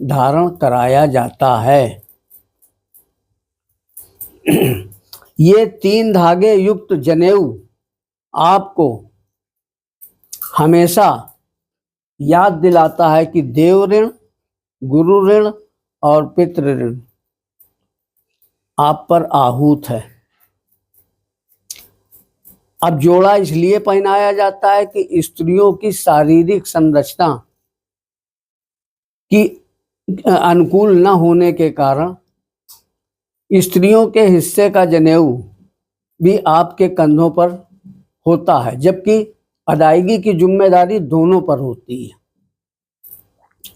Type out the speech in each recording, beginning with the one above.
धारण कराया जाता है। ये 3 धागे युक्त जनेऊ आपको हमेशा याद दिलाता है कि देव ऋण, गुरु ऋण और पितृ ऋण आप पर आहूत है। अब जोड़ा इसलिए पहनाया जाता है कि स्त्रियों की शारीरिक संरचना की अनुकूल न होने के कारण स्त्रियों के हिस्से का जनेऊ भी आपके कंधों पर होता है, जबकि अदायगी की जिम्मेदारी दोनों पर होती है।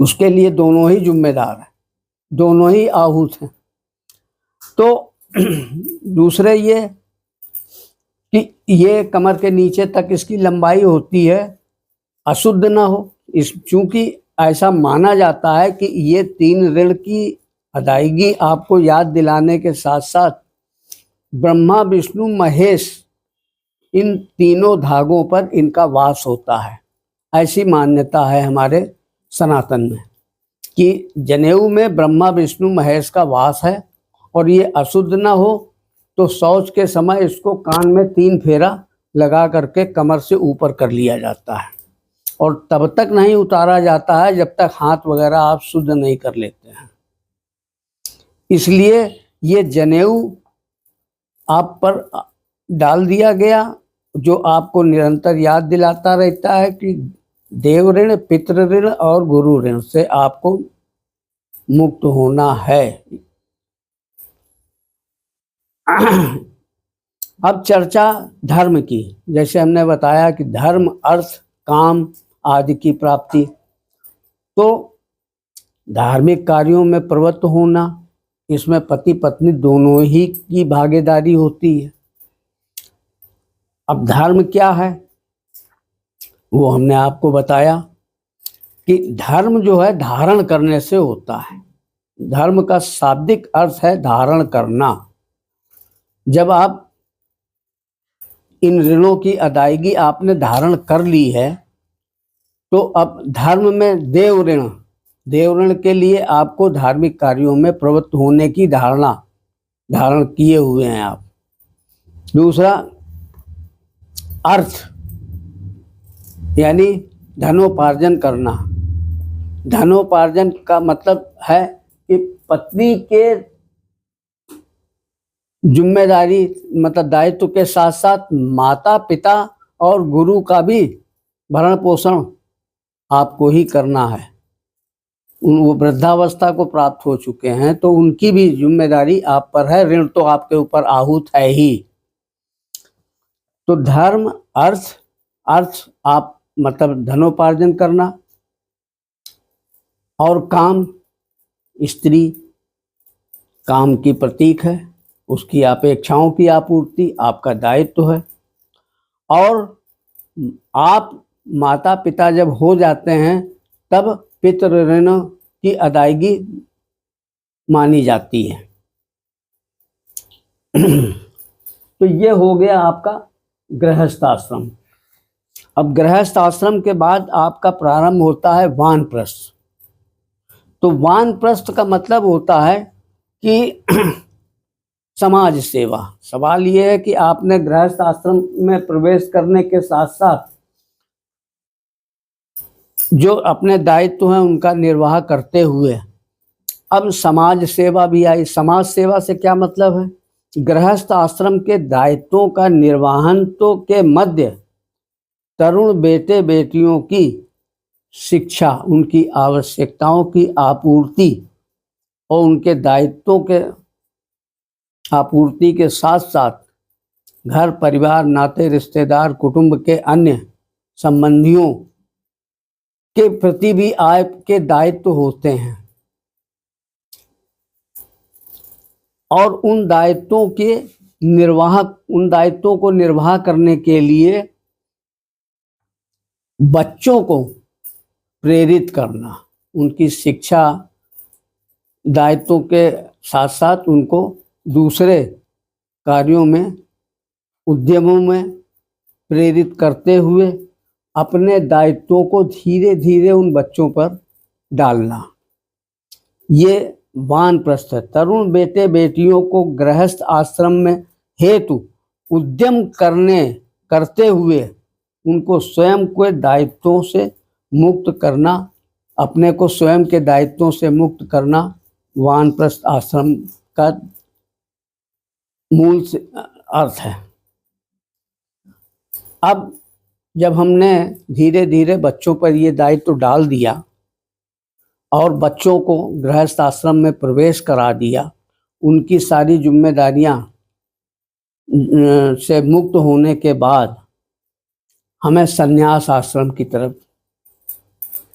उसके लिए दोनों ही जिम्मेदार हैं, दोनों ही आहूत हैं। तो दूसरे ये कि ये कमर के नीचे तक इसकी लंबाई होती है, अशुद्ध ना हो। इस चूंकि ऐसा माना जाता है कि ये 3 ऋण की अदायगी आपको याद दिलाने के साथ साथ ब्रह्मा विष्णु महेश इन तीनों धागों पर इनका वास होता है। ऐसी मान्यता है हमारे सनातन में कि जनेऊ में ब्रह्मा विष्णु महेश का वास है, और ये अशुद्ध ना हो तो शौच के समय इसको कान में 3 फेरा लगा करके कमर से ऊपर कर लिया जाता है, और तब तक नहीं उतारा जाता है जब तक हाथ वगैरह आप शुद्ध नहीं कर लेते हैं। इसलिए ये जनेऊ आप पर डाल दिया गया, जो आपको निरंतर याद दिलाता रहता है कि देव ऋण, पितृ ऋण और गुरु ऋण से आपको मुक्त होना है। अब चर्चा धर्म की। जैसे हमने बताया कि धर्म, अर्थ, काम आदि की प्राप्ति, तो धार्मिक कार्यों में प्रवृत्त होना, इसमें पति पत्नी दोनों ही की भागीदारी होती है। अब धर्म क्या है वो हमने आपको बताया कि धर्म जो है धारण करने से होता है। धर्म का शाब्दिक अर्थ है धारण करना। जब आप इन ऋणों की अदायगी आपने धारण कर ली है, तो अब धर्म में देव ऋण के लिए आपको धार्मिक कार्यों में प्रवृत्त होने की धारण किए हुए हैं आप। दूसरा अर्थ, यानी धनोपार्जन करना। धनोपार्जन का मतलब है कि पत्नी के जिम्मेदारी मतलब दायित्व के साथ साथ माता पिता और गुरु का भी भरण पोषण आपको ही करना है। वो वृद्धावस्था को प्राप्त हो चुके हैं तो उनकी भी जिम्मेदारी आप पर है, ऋण तो आपके ऊपर आहूत है ही। तो धर्म, अर्थ आप मतलब धनोपार्जन करना, और काम, स्त्री काम की प्रतीक है, उसकी अपेक्षाओं की आपूर्ति आपका दायित्व है। और आप माता पिता जब हो जाते हैं तब पितृ ऋण की अदायगी मानी जाती है। तो ये हो गया आपका गृहस्थ आश्रम। अब गृहस्थ आश्रम के बाद आपका प्रारंभ होता है वानप्रस्थ। तो वानप्रस्थ का मतलब होता है कि समाज सेवा। सवाल ये है कि आपने गृहस्थ आश्रम में प्रवेश करने के साथ साथ जो अपने दायित्व हैं उनका निर्वाह करते हुए अब समाज सेवा भी आई। समाज सेवा से क्या मतलब है? गृहस्थ आश्रम के दायित्वों का निर्वहन तो के मध्य तरुण बेटे बेटियों की शिक्षा, उनकी आवश्यकताओं की आपूर्ति और उनके दायित्वों के आपूर्ति के साथ साथ घर परिवार, नाते रिश्तेदार, कुटुंब के अन्य संबंधियों के प्रति भी आपके दायित्व होते हैं। और उन दायित्वों को निर्वाह करने के लिए बच्चों को प्रेरित करना, उनकी शिक्षा दायित्वों के साथ साथ उनको दूसरे कार्यों में, उद्यमों में प्रेरित करते हुए अपने दायित्वों को धीरे धीरे उन बच्चों पर डालना। ये वानप्रस्थ है। तरुण बेटे बेटियों को गृहस्थ आश्रम में हेतु उद्यम करते हुए उनको स्वयं के दायित्वों से मुक्त करना, अपने को स्वयं के दायित्वों से मुक्त करना वानप्रस्थ आश्रम का मूल अर्थ है। अब जब हमने धीरे धीरे बच्चों पर ये दायित्व डाल दिया और बच्चों को गृहस्थ आश्रम में प्रवेश करा दिया, उनकी सारी जिम्मेदारियां से मुक्त होने के बाद हमें संन्यास आश्रम की तरफ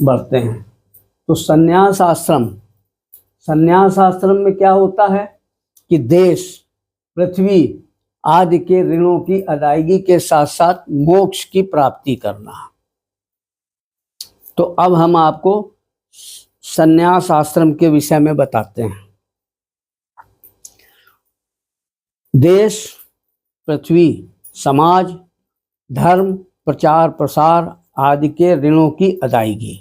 बढ़ते हैं। तो संन्यास आश्रम में क्या होता है कि देश, पृथ्वी आदि के ऋणों की अदायगी के साथ साथ मोक्ष की प्राप्ति करना। तो अब हम आपको संन्यास आश्रम के विषय में बताते हैं। देश, पृथ्वी, समाज, धर्म, प्रचार प्रसार आदि के ऋणों की अदायगी।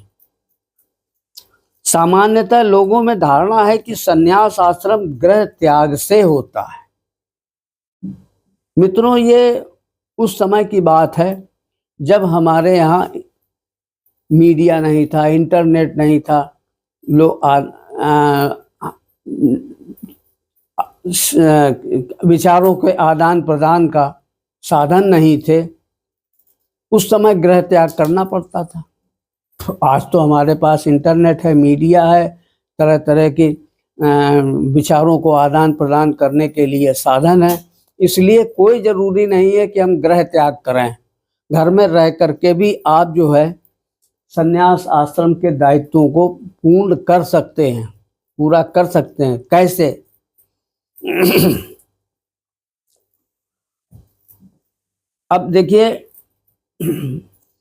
सामान्यतः लोगों में धारणा है कि संन्यास आश्रम गृह त्याग से होता है। मित्रों, ये उस समय की बात है जब हमारे यहाँ मीडिया नहीं था, इंटरनेट नहीं था, लोग विचारों के आदान प्रदान का साधन नहीं थे। उस समय गृह त्याग करना पड़ता था। आज तो हमारे पास इंटरनेट है, मीडिया है, तरह तरह के विचारों को आदान प्रदान करने के लिए साधन है। इसलिए कोई ज़रूरी नहीं है कि हम गृह त्याग करें। घर में रह करके भी आप जो है संन्यास आश्रम के दायित्वों को पूर्ण कर सकते हैं, पूरा कर सकते हैं। कैसे? अब देखिए,